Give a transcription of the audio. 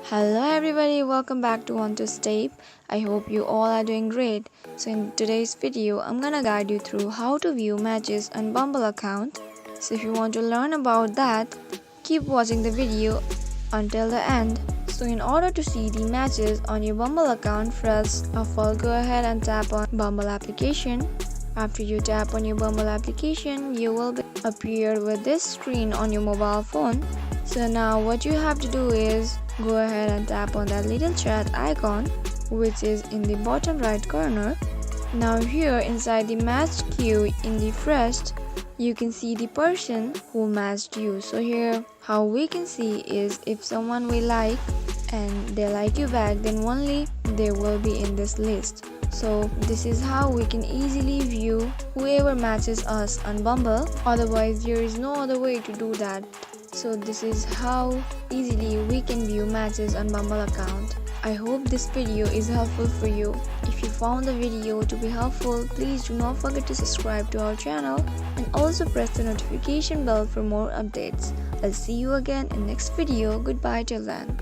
Hello everybody, welcome back to Want to Stay. I hope you all are doing great. So in today's video, I'm gonna guide you through how to view matches on Bumble account. So if you want to learn about that, keep watching the video until the end. So in order to see the matches on your Bumble account, first of all go ahead and tap on Bumble application. After you tap on your Bumble application, you will appear with this screen on your mobile phone. So now what you have to do is go ahead and tap on that little chat icon which is in the bottom right corner. Now here inside the matched queue in the first, you can see the person who matched you. So here how we can see is if someone we like and they like you back, then only they will be in this list. So this is how we can easily view whoever matches us on Bumble. Otherwise there is no other way to do that. So this is how easily we can view matches on Bumble account. I hope this video is helpful for you. If you found the video to be helpful, please do not forget to subscribe to our channel and also press the notification bell for more updates. I'll see you again in next video. Goodbye till then.